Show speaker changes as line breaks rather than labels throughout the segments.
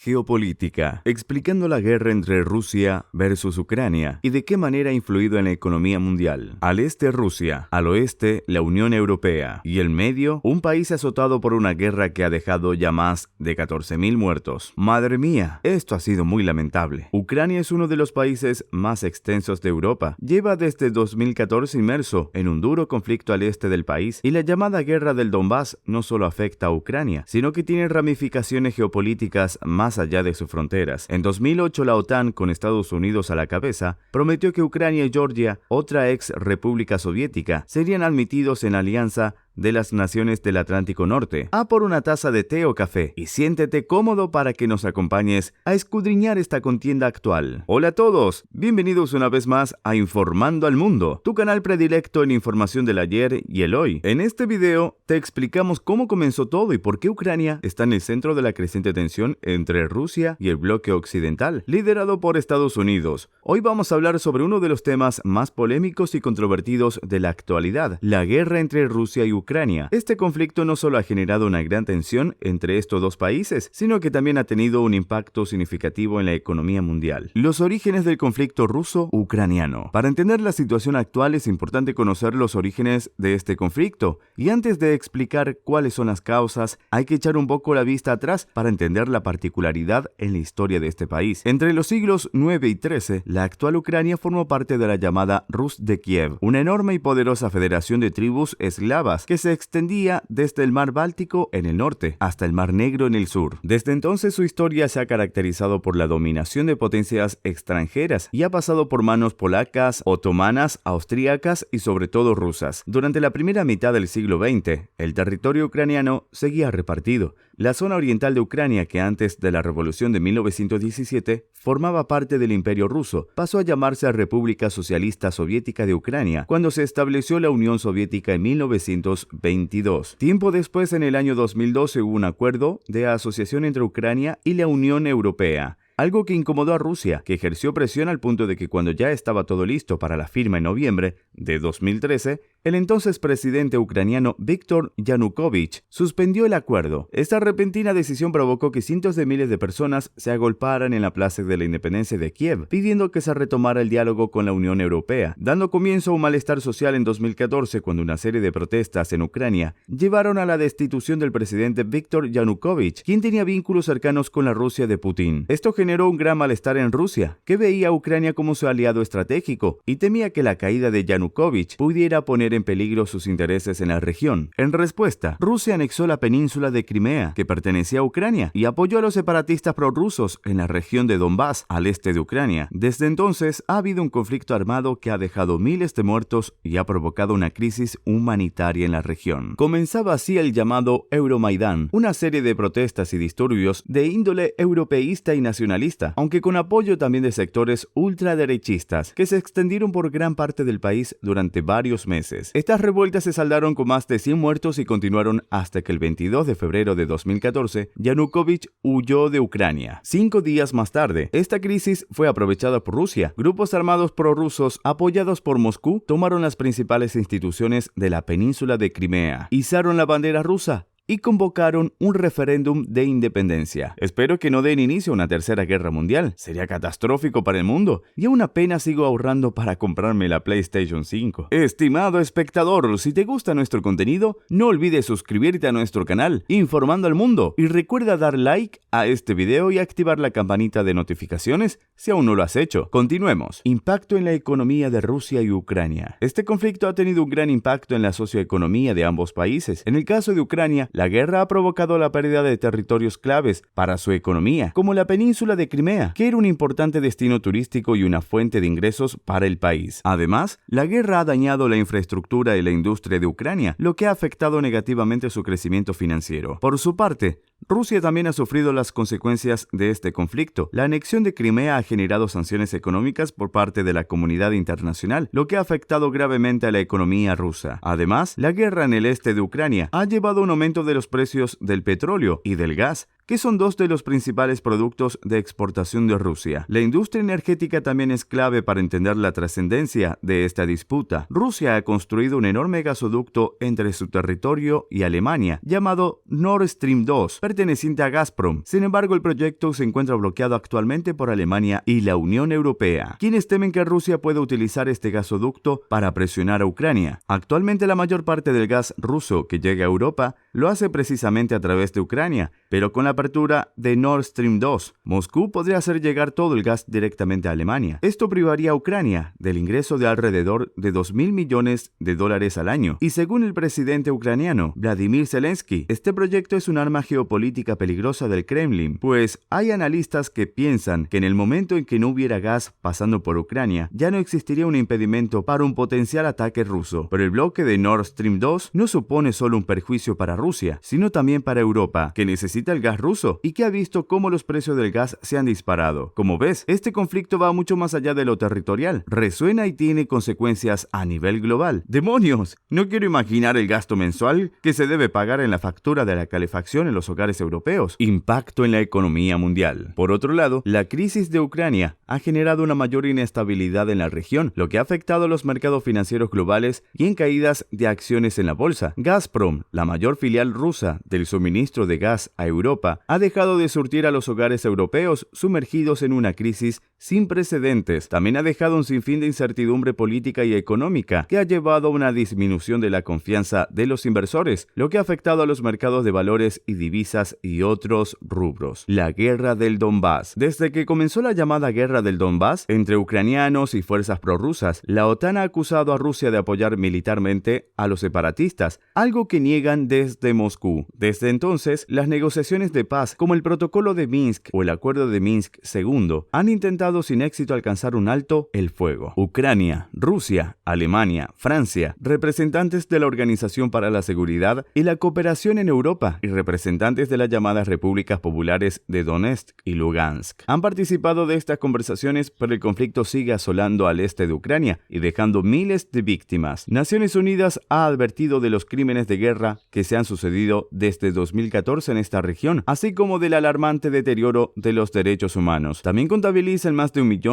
Geopolítica, explicando la guerra entre Rusia versus Ucrania y de qué manera ha influido en la economía mundial. Al este Rusia, al oeste la Unión Europea y el medio un país azotado por una guerra que ha dejado ya más de 14.000 muertos. Madre mía, esto ha sido muy lamentable. Ucrania es uno de los países más extensos de Europa. Lleva desde 2014 inmerso en un duro conflicto al este del país y la llamada guerra del Donbass no solo afecta a Ucrania, sino que tiene ramificaciones geopolíticas más allá de sus fronteras. En 2008 la OTAN, con Estados Unidos a la cabeza, prometió que Ucrania y Georgia, otra ex república soviética, serían admitidos en la alianza de las naciones del Atlántico Norte. A por una taza de té o café y siéntete cómodo para que nos acompañes a escudriñar esta contienda actual. Hola a todos, bienvenidos una vez más a Informando al Mundo, tu canal predilecto en información del ayer y el hoy. En este video te explicamos cómo comenzó todo y por qué Ucrania está en el centro de la creciente tensión entre Rusia y el bloque occidental, liderado por Estados Unidos. Hoy vamos a hablar sobre uno de los temas más polémicos y controvertidos de la actualidad, la guerra entre Rusia y Ucrania. Este conflicto no solo ha generado una gran tensión entre estos dos países, sino que también ha tenido un impacto significativo en la economía mundial. Los orígenes del conflicto ruso-ucraniano. Para entender la situación actual es importante conocer los orígenes de este conflicto, y antes de explicar cuáles son las causas, hay que echar un poco la vista atrás para entender la particularidad en la historia de este país. Entre los siglos IX y XIII, la actual Ucrania formó parte de la llamada Rus de Kiev, una enorme y poderosa federación de tribus eslavas que se extendía desde el mar Báltico en el norte hasta el mar Negro en el sur. Desde entonces su historia se ha caracterizado por la dominación de potencias extranjeras y ha pasado por manos polacas, otomanas, austríacas y sobre todo rusas. Durante la primera mitad del siglo XX, el territorio ucraniano seguía repartido. La zona oriental de Ucrania, que antes de la revolución de 1917 formaba parte del Imperio Ruso, pasó a llamarse República Socialista Soviética de Ucrania cuando se estableció la Unión Soviética en 1922. Tiempo después, en el año 2012, hubo un acuerdo de asociación entre Ucrania y la Unión Europea. Algo que incomodó a Rusia, que ejerció presión al punto de que cuando ya estaba todo listo para la firma en noviembre de 2013, el entonces presidente ucraniano Viktor Yanukovych suspendió el acuerdo. Esta repentina decisión provocó que cientos de miles de personas se agolparan en la Plaza de la Independencia de Kiev, pidiendo que se retomara el diálogo con la Unión Europea, dando comienzo a un malestar social en 2014 cuando una serie de protestas en Ucrania llevaron a la destitución del presidente Viktor Yanukovych, quien tenía vínculos cercanos con la Rusia de Putin. Esto generó un gran malestar en Rusia, que veía a Ucrania como su aliado estratégico y temía que la caída de Yanukovych pudiera poner en peligro sus intereses en la región. En respuesta, Rusia anexó la península de Crimea, que pertenecía a Ucrania, y apoyó a los separatistas prorrusos en la región de Donbass, al este de Ucrania. Desde entonces ha habido un conflicto armado que ha dejado miles de muertos y ha provocado una crisis humanitaria en la región. Comenzaba así el llamado Euromaidán, una serie de protestas y disturbios de índole europeísta y nacionalista, aunque con apoyo también de sectores ultraderechistas que se extendieron por gran parte del país durante varios meses. Estas revueltas se saldaron con más de 100 muertos y continuaron hasta que el 22 de febrero de 2014 Yanukovych huyó de Ucrania. 5 días más tarde, esta crisis fue aprovechada por Rusia. Grupos armados prorrusos apoyados por Moscú tomaron las principales instituciones de la península de Crimea, izaron la bandera rusa y convocaron un referéndum de independencia. Espero que no den inicio a una tercera guerra mundial. Sería catastrófico para el mundo y aún apenas sigo ahorrando para comprarme la PlayStation 5. Estimado espectador, si te gusta nuestro contenido, no olvides suscribirte a nuestro canal Informando al Mundo y recuerda dar like a este video y activar la campanita de notificaciones si aún no lo has hecho. Continuemos. Impacto en la economía de Rusia y Ucrania. Este conflicto ha tenido un gran impacto en la socioeconomía de ambos países. En el caso de Ucrania, la guerra ha provocado la pérdida de territorios claves para su economía, como la península de Crimea, que era un importante destino turístico y una fuente de ingresos para el país. Además, la guerra ha dañado la infraestructura y la industria de Ucrania, lo que ha afectado negativamente su crecimiento financiero. Por su parte, Rusia también ha sufrido las consecuencias de este conflicto. La anexión de Crimea ha generado sanciones económicas por parte de la comunidad internacional, lo que ha afectado gravemente a la economía rusa. Además, la guerra en el este de Ucrania ha llevado a un aumento de los precios del petróleo y del gas, que son dos de los principales productos de exportación de Rusia. La industria energética también es clave para entender la trascendencia de esta disputa. Rusia ha construido un enorme gasoducto entre su territorio y Alemania, llamado Nord Stream 2, perteneciente a Gazprom. Sin embargo, el proyecto se encuentra bloqueado actualmente por Alemania y la Unión Europea, quienes temen que Rusia pueda utilizar este gasoducto para presionar a Ucrania. Actualmente la mayor parte del gas ruso que llega a Europa lo hace precisamente a través de Ucrania, pero con la apertura de Nord Stream 2, Moscú podría hacer llegar todo el gas directamente a Alemania. Esto privaría a Ucrania del ingreso de alrededor de $2.000 millones al año. Y según el presidente ucraniano, Vladimir Zelensky, este proyecto es un arma geopolítica peligrosa del Kremlin, pues hay analistas que piensan que en el momento en que no hubiera gas pasando por Ucrania, ya no existiría un impedimento para un potencial ataque ruso. Pero el bloque de Nord Stream 2 no supone solo un perjuicio para Rusia, sino también para Europa, que necesita el gas ruso y que ha visto cómo los precios del gas se han disparado. Como ves, este conflicto va mucho más allá de lo territorial, resuena y tiene consecuencias a nivel global. ¡Demonios! No quiero imaginar el gasto mensual que se debe pagar en la factura de la calefacción en los hogares europeos. Impacto en la economía mundial. Por otro lado, la crisis de Ucrania ha generado una mayor inestabilidad en la región, lo que ha afectado a los mercados financieros globales y en caídas de acciones en la bolsa. Gazprom, la mayor filial rusa del suministro de gas a Europa, ha dejado de surtir a los hogares europeos sumergidos en una crisis sin precedentes. También ha dejado un sinfín de incertidumbre política y económica que ha llevado a una disminución de la confianza de los inversores, lo que ha afectado a los mercados de valores y divisas y otros rubros. La guerra del Donbass. Desde que comenzó la llamada guerra del Donbass entre ucranianos y fuerzas prorrusas, la OTAN ha acusado a Rusia de apoyar militarmente a los separatistas, algo que niegan desde Moscú. Desde entonces, las negociaciones de paz, como el Protocolo de Minsk o el Acuerdo de Minsk II, han intentado sin éxito alcanzar un alto el fuego. Ucrania, Rusia, Alemania, Francia, representantes de la Organización para la Seguridad y la Cooperación en Europa y representantes de las llamadas repúblicas populares de Donetsk y Lugansk han participado de estas conversaciones, pero el conflicto sigue asolando al este de Ucrania y dejando miles de víctimas. Naciones Unidas ha advertido de los crímenes de guerra que se han sucedido desde 2014 en esta región, así como del alarmante deterioro de los derechos humanos. También contabilizan más de 1,5 millones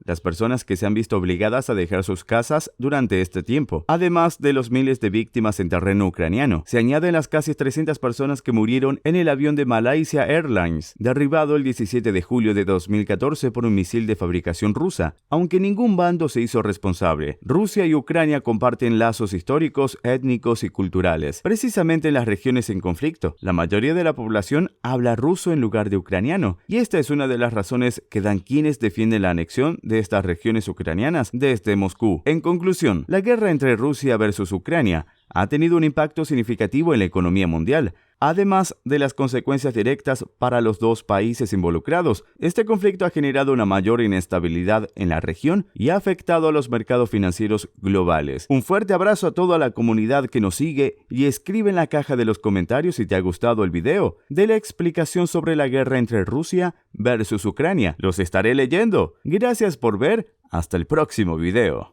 las personas que se han visto obligadas a dejar sus casas durante este tiempo. Además de los miles de víctimas en terreno ucraniano, se añaden las casi 300 personas que murieron en el avión de Malaysia Airlines, derribado el 17 de julio de 2014 por un misil de fabricación rusa, aunque ningún bando se hizo responsable. Rusia y Ucrania comparten lazos históricos, étnicos y culturales, precisamente en las regiones en conflicto. La mayoría de la población habla ruso en lugar de ucraniano, y esta es una de las razones que dan quienes defienden la anexión de estas regiones ucranianas desde Moscú. En conclusión, la guerra entre Rusia versus Ucrania ha tenido un impacto significativo en la economía mundial, además de las consecuencias directas para los dos países involucrados. Este conflicto ha generado una mayor inestabilidad en la región y ha afectado a los mercados financieros globales. Un fuerte abrazo a toda la comunidad que nos sigue y escribe en la caja de los comentarios si te ha gustado el video de la explicación sobre la guerra entre Rusia versus Ucrania. Los estaré leyendo. Gracias por ver. Hasta el próximo video.